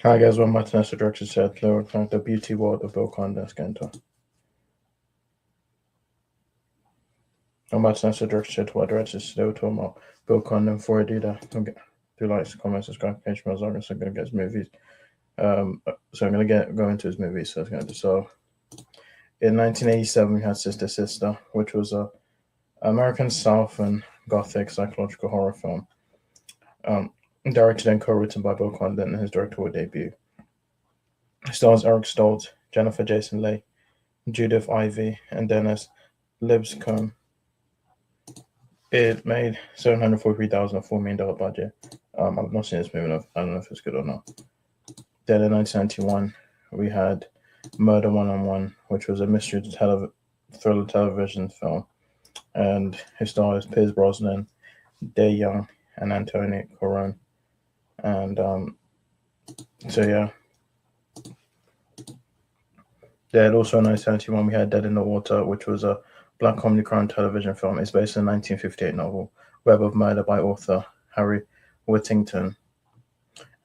Hi guys, welcome back to Nesta Director said Lower the Beauty World of Bill Condon Scandal. I'm about to Nesta Director said what directors today we're talking about Bill Condon. Before I do that, do like, comment, subscribe, catch my I'm gonna get his movies. So I'm gonna go into his movies. So in 1987 we had Sister Sister, which was a American Southern Gothic psychological horror film. Um, Directed and co-written by Bill Condon in his directorial debut. It stars Eric Stoltz, Jennifer Jason Leigh, Judith Ivey, and Dennis Lipscomb. It made $743,000, a $4 million budget. I've not seen this movie. I don't know if it's good or not. Then in 1991, we had Murder One on One, which was a mystery thriller television film, and it stars Pierce Brosnan, Dae Young, and Anthony Corone. And so yeah. Then also in 1971, we had Dead in the Water, which was a black comedy crime television film. It's based on a 1958 novel, Web of Murder by author Harry Whittington.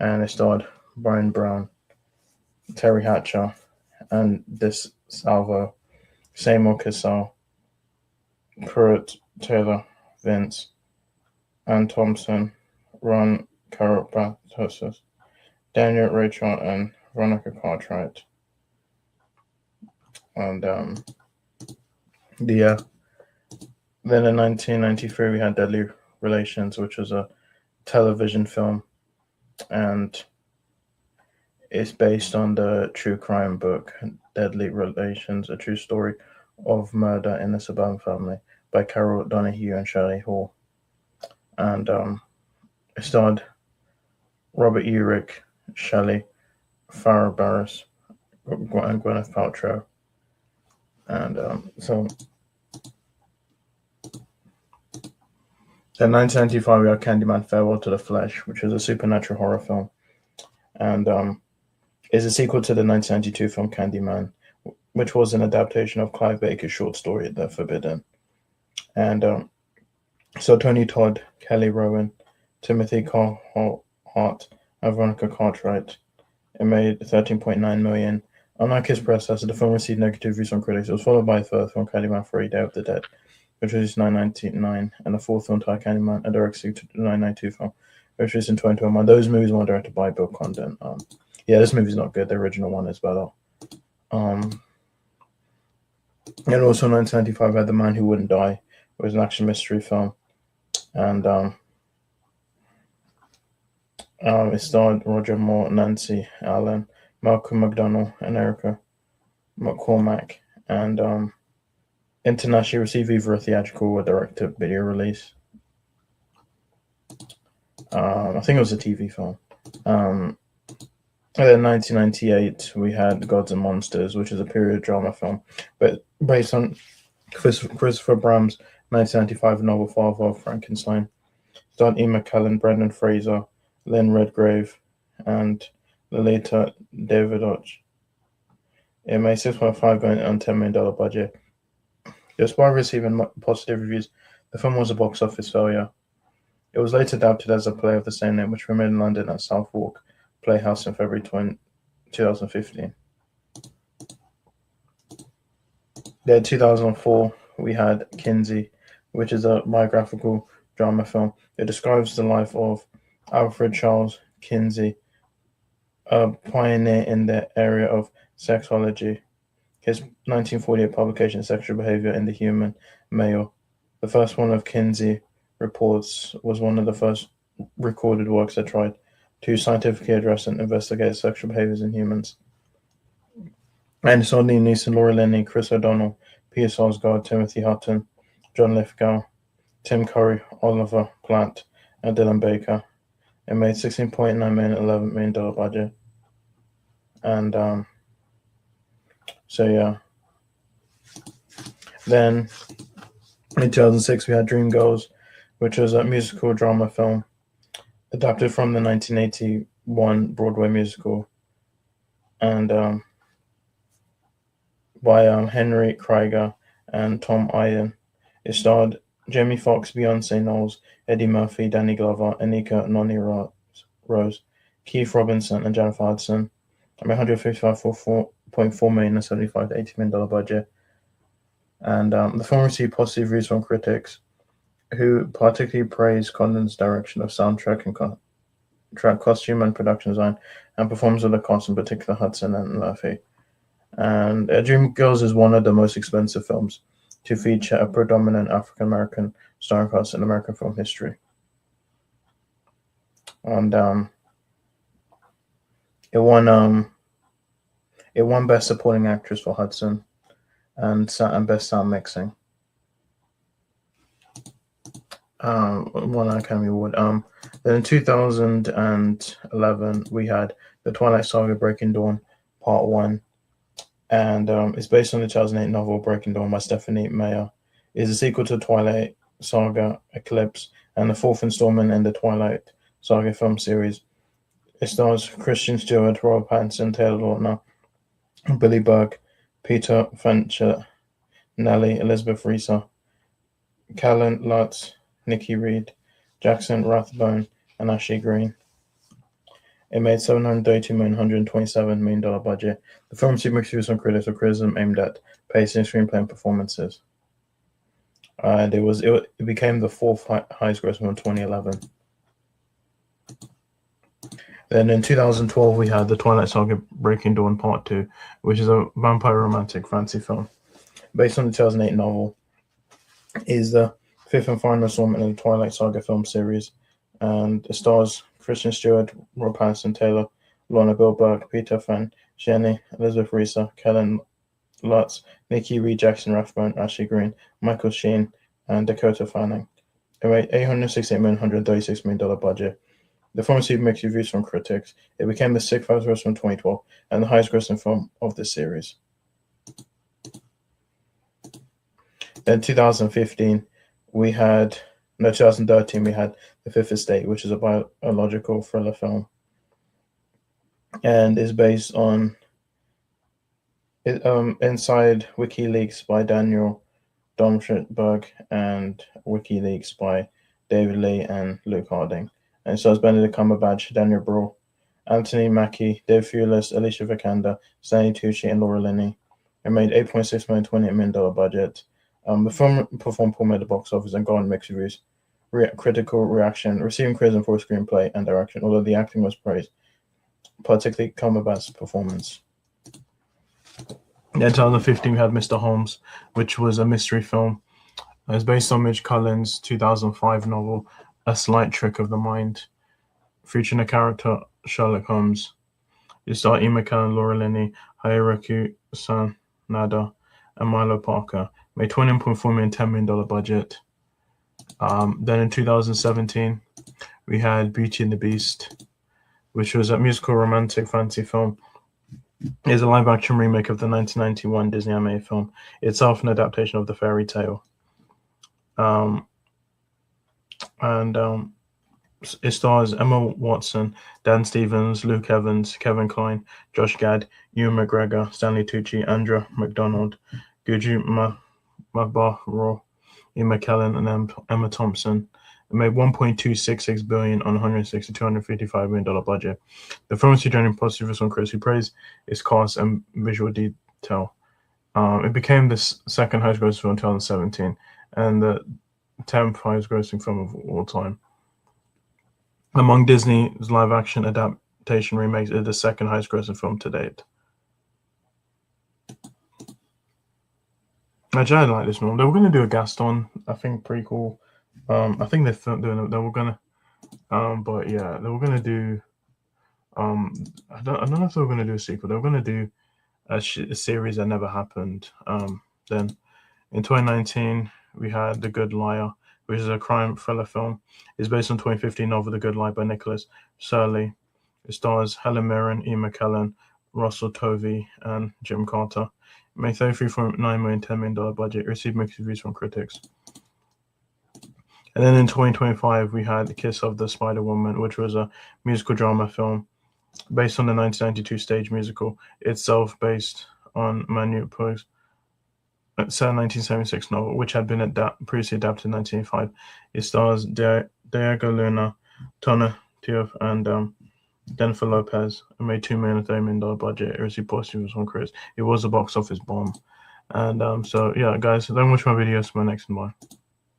And it starred Brian Brown, Terry Hatcher, and Dis Salvo, Seymour Cassell, Pruitt Taylor, Vince, Ann Thompson, Ron Carapatos, Daniel Rachel, and Veronica Cartwright. And then in 1993 we had Deadly Relations, which was a television film, and it's based on the true crime book Deadly Relations, a true story of murder in a suburban family by Carol Donahue and Shirley Hall. And it starred Robert Urich, Shelley Farrah Barris, and Gwyneth Paltrow. And so in 1995 we had Candyman Farewell to the Flesh, which was a supernatural horror film, and is a sequel to the 1992 film Candyman, which was an adaptation of Clive Baker's short story The Forbidden. And so Tony Todd, Kelly Rowan, Timothy Hart, and Veronica Cartwright. It made $13.9 million. Unlike his predecessor, the film received negative reviews from critics. It was followed by a third film, Candyman 3: Day of the Dead, which was released in 1999, and a fourth film, Candyman, a direct sequel to the 1992 film, which was released in 2021. Those movies were directed by Bill Condon. Yeah, this movie's not good. The original one is better. And also in 1995, we had The Man Who Wouldn't Die. It was an action mystery film, and it starred Roger Moore, Nancy Allen, Malcolm McDonald, and Erica McCormack. And internationally received either a theatrical or direct-to-video release. I think it was a TV film. And then 1998, we had Gods and Monsters, which is a period drama film, but based on Christopher Bram's 1995 novel Father of Frankenstein. Starred Ian McKellen, Brendan Fraser, Lynn Redgrave, and Lolita Davidovich. It made $6.5 million on $10 million budget. Despite receiving positive reviews, the film was a box office failure. It was later adapted as a play of the same name, which premiered in London at Southwark Playhouse in February 2015. Then in 2004, we had Kinsey, which is a biographical drama film. It describes the life of Alfred Charles Kinsey, a pioneer in the area of sexology. His 1948 publication, Sexual Behavior in the Human Male, the first one of Kinsey reports, was one of the first recorded works that tried to scientifically address and investigate sexual behaviors in humans. And it's on Liam Neeson, Laura Linney, Chris O'Donnell, Peter Sarsgaard, Timothy Hutton, John Lithgow, Tim Curry, Oliver Platt, and Dylan Baker. It made $16.9 million, $11 million budget. And so yeah. Then in 2006 we had Dreamgirls, which was a musical drama film adapted from the 1981 Broadway musical, and by Henry Krieger and Tom Iden. It starred Jamie Foxx, Beyonce Knowles, Eddie Murphy, Danny Glover, Anika Noni Rose, Keith Robinson and Jennifer Hudson. I mean, 155.4 million and 75 to 80 million dollar budget. And the film received positive reviews from critics, who particularly praised Condon's direction of soundtrack and track costume and production design, and performance of the cast, in particular Hudson and Murphy. And Dreamgirls is one of the most expensive films to feature a predominant African American starring cast in American film history. And it won Best Supporting Actress for Hudson and Best Sound Mixing. Won an Academy Award. Then in 2011 we had The Twilight Saga: Breaking Dawn Part 1, and it's based on the 2008 novel Breaking Dawn by Stephanie Meyer. It is a sequel to Twilight Saga: Eclipse and the fourth installment in the Twilight Saga film series. It stars Kristen Stewart, Robert Pattinson, Taylor Lautner, Billy Burke, Peter Fancher, Nellie, Elizabeth Reeser, Callan Lutz, Nikki Reed, Jackson Rathbone, and Ashley Green. It made $732,127 million budget. The film received mixed reviews from critics with criticism aimed at pacing, screenplay, and performances. And it became the fourth highest grossing film in 2011. Then in 2012 we had The Twilight Saga: Breaking Dawn Part 2, which is a vampire romantic fantasy film based on the 2008 novel. It is the fifth and final installment in the Twilight Saga film series, and it stars Kristen Stewart, Rob Pattinson, Taylor Lautner, Bill Burke, Peter Fan, Jenny, Elizabeth Reeser, Kellen Lutz, Nikki Reed, Jackson Rathbone, Ashley Green, Michael Sheen, and Dakota Fanning. It made $868,136 million budget. The film received mixed reviews from critics. It became the sixth highest grossing in 2012 and the highest grossing film of the series. Then 2013 we had The Fifth Estate, which is a biological thriller film, and is based on Inside WikiLeaks by Daniel Domscheit-Berg and WikiLeaks by David Lee and Luke Harding. And it stars Benedict Cumberbatch, Daniel Bruhl, Anthony Mackie, Dave Fewlis, Alicia Vikander, Stanley Tucci, and Laura Linney. It made $8.6 million, $28 million budget. The film performed poorly at the box office and garnered mixed reviews. Critical reaction, receiving criticism for screenplay and direction, although the acting was praised, particularly Cumberbatch's performance. In 2015, we had Mr. Holmes, which was a mystery film. It was based on Midge Cullen's 2005 novel, A Slight Trick of the Mind, featuring the character Sherlock Holmes. It starred Ian McKellen, Laura Linney, Hiroki Sanada, and Milo Parker. Made $20.4 million, $10 million budget. Then in 2017, we had Beauty and the Beast, which was a musical romantic fantasy film. It is a live-action remake of the 1991 Disney animated film, itself an adaptation of the fairy tale. It stars Emma Watson, Dan Stevens, Luke Evans, Kevin Kline, Josh Gad, Ewan McGregor, Stanley Tucci, Andra McDonald, Guju Mabaro, Ian McKellen, and Emma Thompson. It made $1.266 billion on $255 million budget. The film received generally positive reviews from critics who praised its cast and visual detail. It became the second highest grossing film in 2017 and the 10th highest grossing film of all time. Among Disney's live-action adaptation remakes, it is the second highest grossing film to date. Actually, I like this film. They were going to do a Gaston, I think, prequel. I think they're doing it. They were gonna, but yeah, they were gonna do. I don't know if they were gonna do a sequel. They were gonna do a series that never happened. Then in 2019 we had The Good Liar, which is a crime thriller film. It's based on 2015 novel The Good Liar by Nicholas Surley. It stars Helen Mirren, Ian McKellen, Russell Tovey, and Jim Carter. It made $33.9 million, $10 million budget. It received mixed reviews from critics. And then in 2025, we had The Kiss of the Spider Woman, which was a musical drama film based on the 1992 stage musical, itself based on Manu Poe's 1976 novel, which had been previously adapted in 1985. It stars Diego Luna, Tona Tiof, and Jennifer Lopez. It made $2 million and $30 million budget. It received positive reviews from critics. It was a box office bomb. And so yeah, guys, don't watch my videos. My next one. Bye.